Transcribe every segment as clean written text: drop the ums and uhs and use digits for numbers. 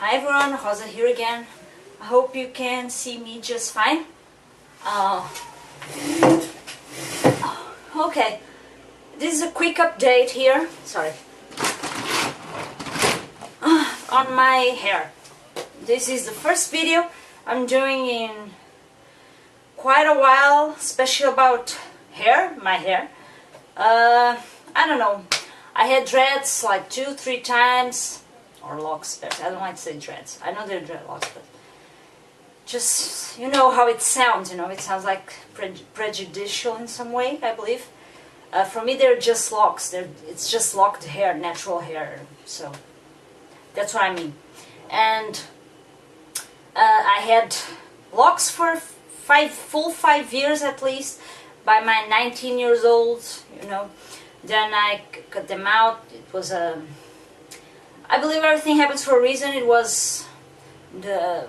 Hi everyone, Rosa here again. I hope you can see me just fine. Okay, this is a quick update here. Sorry. On my hair. This is the first video I'm doing in quite a while, especially about hair, my hair. I don't know. I had dreads like 2-3 times, or locks. I don't like to say dreads. I know they're dreadlocks, but just, you know how it sounds, it sounds like prejudicial in some way, I believe. For me, they're just locks. It's just locked hair, natural hair. So that's what I mean. And I had locks for full 5 years at least. By my 19 years old, Then I cut them out. It was I believe everything happens for a reason. It was the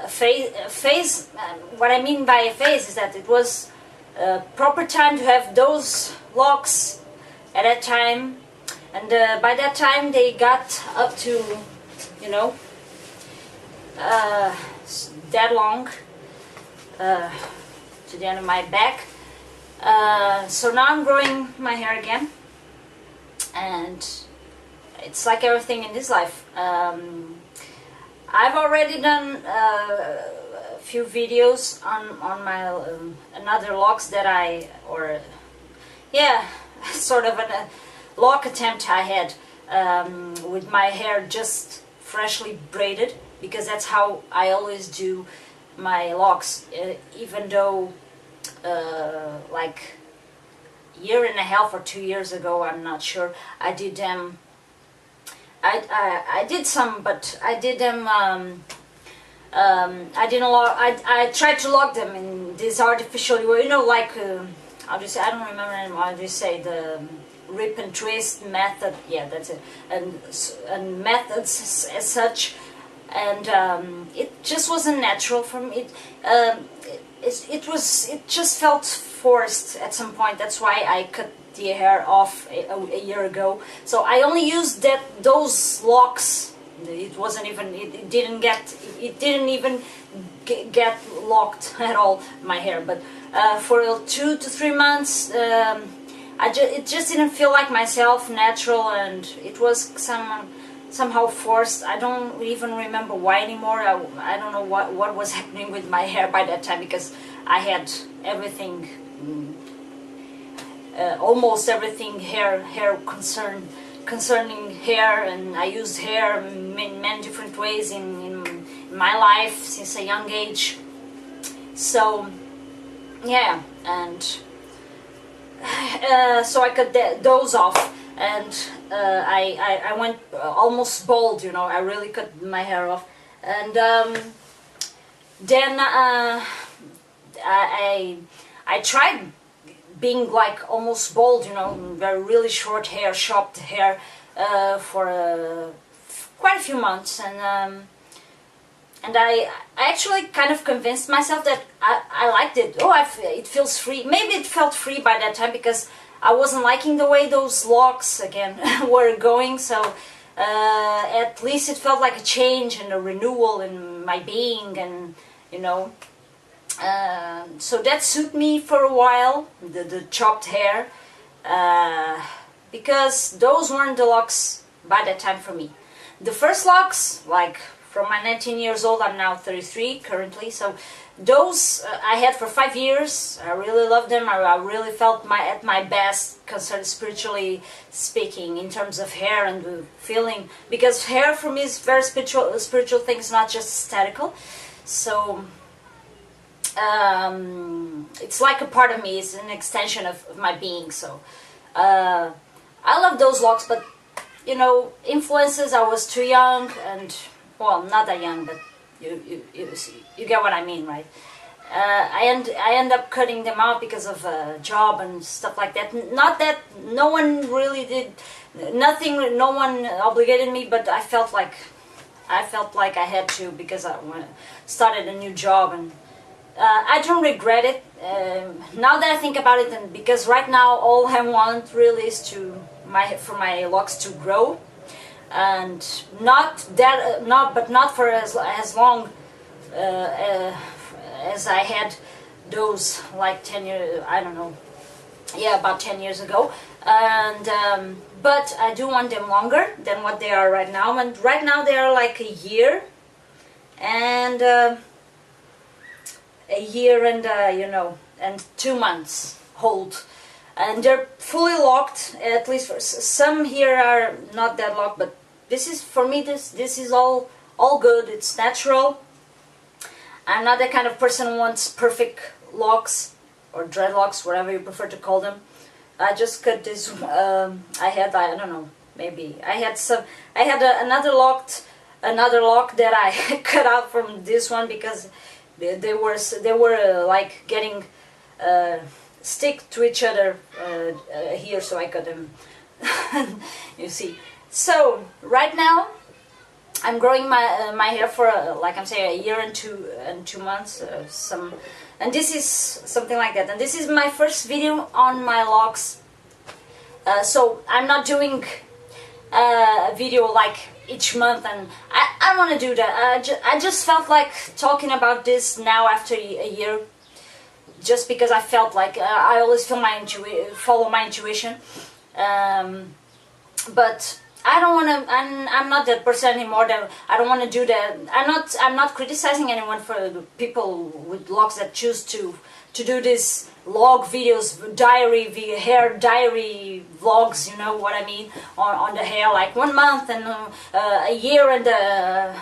phase. What I mean by a phase is that it was a proper time to have those locks at that time, and by that time they got up to, that long, to the end of my back. So now I'm growing my hair again, and it's like everything in this life. I've already done a few videos on my another locks that sort of a lock attempt I had with my hair just freshly braided, because that's how I always do my locks, even though like a year and a half or 2 years ago, I'm not sure, I did them. I did some, but I did them. I didn't lock. I tried to lock them in this artificial way, like how do you say? I don't remember anymore. How do you say the rip and twist method? Yeah, that's it. And methods as such, and it just wasn't natural for me. It just felt forced at some point. That's why I cut the hair off a year ago. So I only used those locks. It wasn't even. It didn't even get locked at all, my hair. But for 2 to 3 months, it just didn't feel like myself, natural, and it was somehow forced. I don't even remember why anymore. I don't know what was happening with my hair by that time, because I had everything, almost everything hair concerning hair, and I used hair in many different ways in my life since a young age. So yeah, and so I cut those off. And I went almost bald, I really cut my hair off. And then I tried being like almost bald, very really short hair, chopped hair, for quite a few months. And I actually kind of convinced myself that I liked it. It feels free. Maybe it felt free by that time, because I wasn't liking the way those locks again were going, so at least it felt like a change and a renewal in my being, and so that suited me for a while, the chopped hair, because those weren't the locks by that time for me. The first locks, like from my 19 years old, I'm now 33 currently, so those I had for 5 years. I really loved them. I really felt at my best, concerned spiritually speaking, in terms of hair and the feeling, because hair for me is very spiritual thing. It's not just aesthetical. So it's like a part of me. It's an extension of my being. So I love those locks, but influences. I was too young, and well, not that young, but you get what I mean, right? I end up cutting them out because of a job and stuff like that. Not that no one really did nothing, no one obligated me, but I felt like I had to, because I started a new job, and I don't regret it. Now that I think about it, and because right now all I want really is for my locks to grow. and not for as long as I had those like 10 years, I don't know, yeah, about 10 years ago. And but I do want them longer than what they are right now, and right now they are like a year and you know, and 2 months hold, and they're fully locked. At least for some here are not that locked, but this is, for me, this is all good. It's natural. I'm not the kind of person who wants perfect locks or dreadlocks, whatever you prefer to call them. I just cut this. I don't know, maybe I had another lock that I cut out from this one because they were like getting stick to each other here, so I cut them. You see. So right now I'm growing my hair for like I'm saying, a year and two months, and this is something like that. And this is my first video on my locks, so I'm not doing a video like each month, and I don't want to do that. I just felt like talking about this now after a year, just because I felt like I always follow my intuition, but I don't want to. I'm not that person anymore. That I don't want to do that. I'm not criticizing anyone for the people with locks that choose to do these log videos, hair diary vlogs. You know what I mean? On the hair, like 1 month and a year and a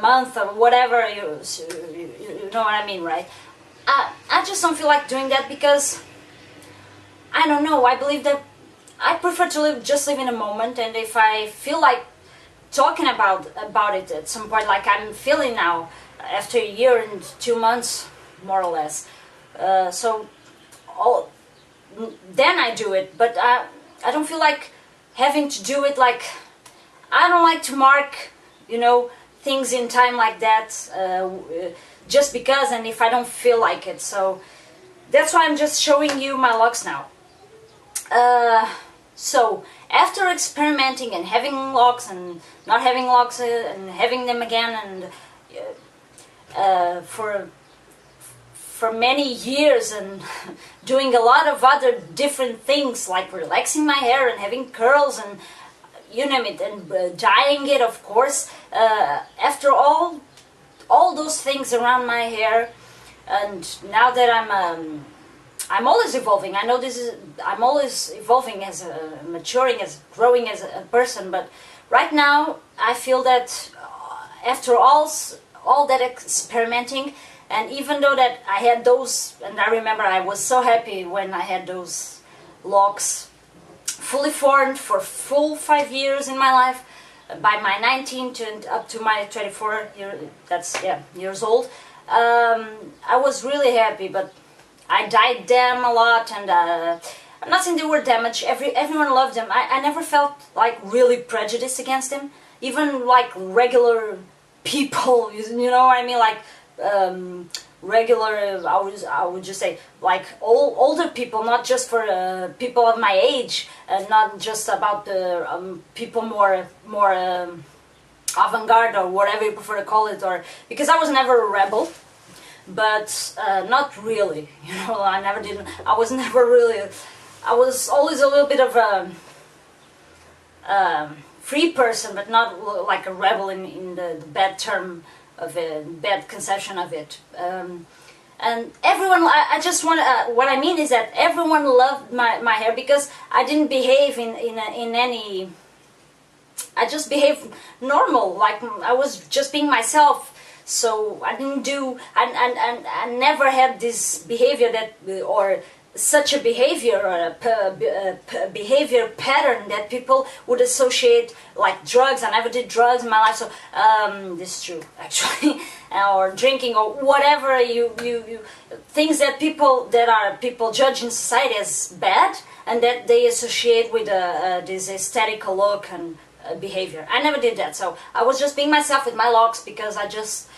month or whatever. You know what I mean, right? I just don't feel like doing that because I don't know. I believe that I prefer to just live in a moment, and if I feel like talking about it at some point, like I'm feeling now after a year and 2 months, more or less, then I do it. But I don't feel like having to do it. Like, I don't like to mark, you know, things in time like that just because, and if I don't feel like it. So that's why I'm just showing you my locks now. So after experimenting and having locks and not having locks and having them again, and for many years, and doing a lot of other different things like relaxing my hair and having curls and you name it, and dyeing it, of course, after all those things around my hair, and now that I'm always evolving. I know I'm always evolving, maturing, growing as a person. But right now, I feel that after all that experimenting, and even though that I had those, and I remember I was so happy when I had those locks fully formed for full 5 years in my life, by my 19 up to my 24 years old. I was really happy, but I dyed them a lot, and I'm not saying they were damaged. Everyone loved them. I never felt like really prejudiced against them. Even like regular people, you know what I mean? Like regular, I would just say like older people, not just for people of my age, and not just about the people more avant-garde or whatever you prefer to call it, or because I was never a rebel. But not really, you know. I was never really. I was always a little bit of a free person, but not like a rebel in the bad term of it, bad conception of it. And everyone, I just want what I mean is that everyone loved my hair because I didn't behave in any. I just behaved normal, like I was just being myself. So I didn't do, I never had this behavior or such a behavior, or a behavior pattern that people would associate like drugs. I never did drugs in my life, so this is true actually, or drinking or whatever you things that people judge in society as bad, and that they associate with this aesthetic look and behavior. I never did that, so I was just being myself with my locks because I just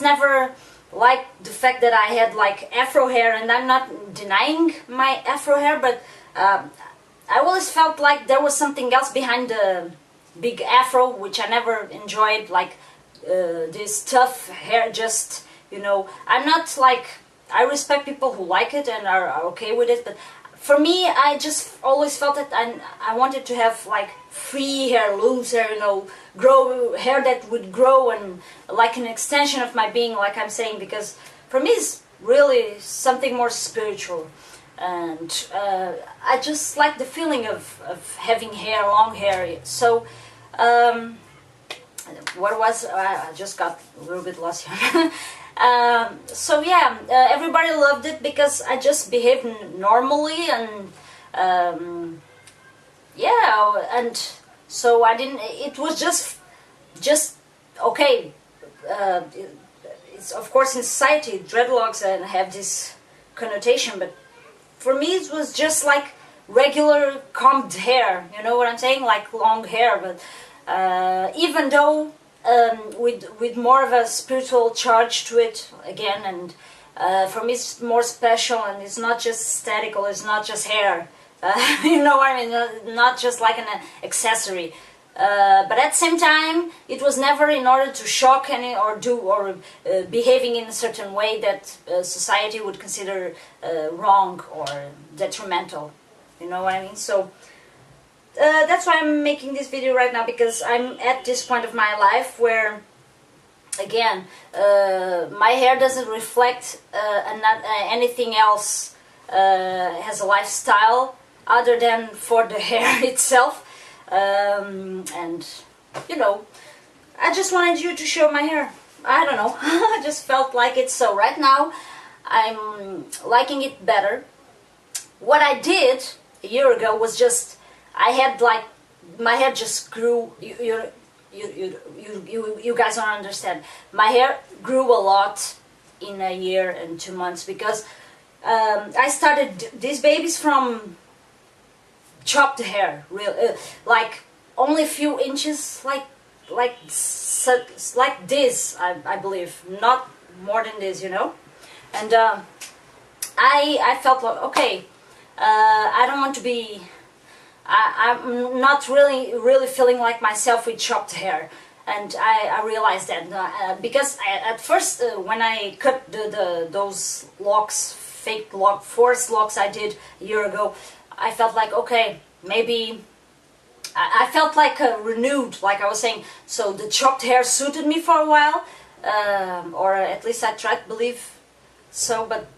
never liked the fact that I had like afro hair, and I'm not denying my afro hair, but I always felt like there was something else behind the big afro, which I never enjoyed, like this tough hair. Just, you know, I'm not like, I respect people who like it and are okay with it, but for me, I just always felt that I wanted to have like free hair, loose hair, you know, grow hair that would grow and like an extension of my being, like I'm saying, because for me it's really something more spiritual. And I just like the feeling of having hair, long hair. So what was, I just got a little bit lost here. So yeah, everybody loved it because I just behaved normally, and yeah, and so I didn't, it was just okay. It's of course in society dreadlocks and have this connotation, but for me it was just like regular combed hair, you know what I'm saying, like long hair. But even though with more of a spiritual charge to it again, and for me it's more special, and it's not just aesthetical, it's not just hair, you know what I mean, not just like an accessory. But at the same time, it was never in order to shock any or behaving in a certain way that society would consider wrong or detrimental. You know what I mean? So that's why I'm making this video right now, because I'm at this point of my life where, again, my hair doesn't reflect anything else as a lifestyle other than for the hair itself. And you know, I just wanted you to show my hair. I don't know, I just felt like it. So right now I'm liking it better. What I did a year ago was just, I had like, my hair just grew. You guys don't understand. My hair grew a lot in a year and 2 months, because I started these babies from chopped hair, real like only a few inches, like this, I believe, not more than this, you know. And I felt like, okay, I don't want to be, I'm not really feeling like myself with chopped hair. And I realized that because at first when I cut those locks, fake lock, forced locks I did a year ago, I felt like, okay, maybe I felt like renewed, like I was saying. So the chopped hair suited me for a while, or at least I tried to believe so. But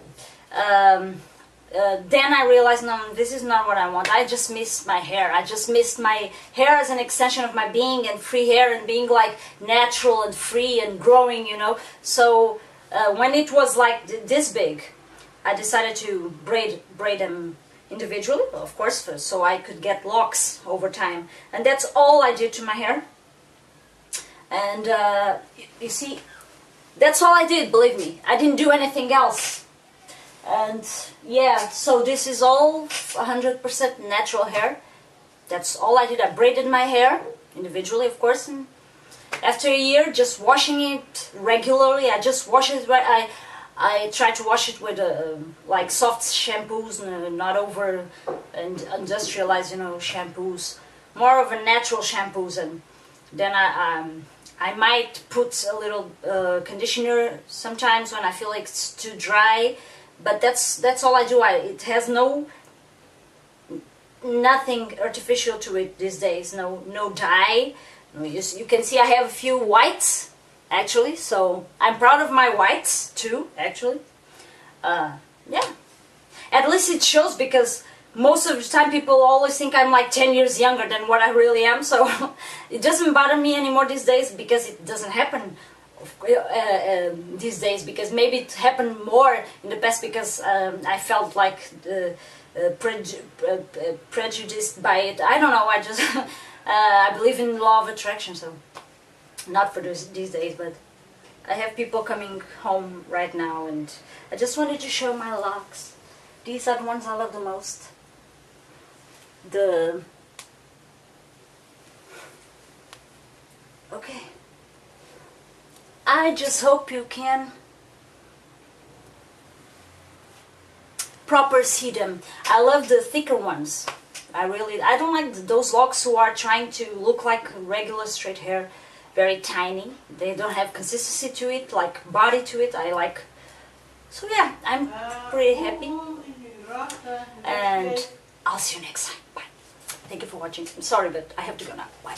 then I realized, no, this is not what I want. I just missed my hair. I just missed my hair as an extension of my being, and free hair, and being like natural and free and growing, you know. So when it was like this big, I decided to braid them individually, of course, so I could get locks over time. And that's all I did to my hair. And you see, that's all I did, believe me. I didn't do anything else. And yeah, so this is all 100% natural hair. That's all I did. I braided my hair individually, of course, and after a year just washing it regularly, I just wash it right. I try to wash it with like soft shampoos, not over and industrialized, you know, shampoos. More of a natural shampoos, and then I might put a little conditioner sometimes when I feel like it's too dry. But that's all I do. It has nothing artificial to it these days. No dye. You can see I have a few whites, actually, so I'm proud of my whites too, actually. Yeah, at least it shows, because most of the time people always think I'm like 10 years younger than what I really am, so it doesn't bother me anymore these days, because it doesn't happen these days, because maybe it happened more in the past, because I felt like prejudiced by it. I don't know, I just I believe in law of attraction, so not for these days. But I have people coming home right now, and I just wanted to show my locks. These are the ones I love the most. Okay. I just hope you can proper see them. I love the thicker ones. I don't like those locks who are trying to look like regular straight hair, very tiny. They don't have consistency to it, like body to it. I like. So yeah, I'm pretty happy. And I'll see you next time. Bye. Thank you for watching. I'm sorry, but I have to go now. Bye.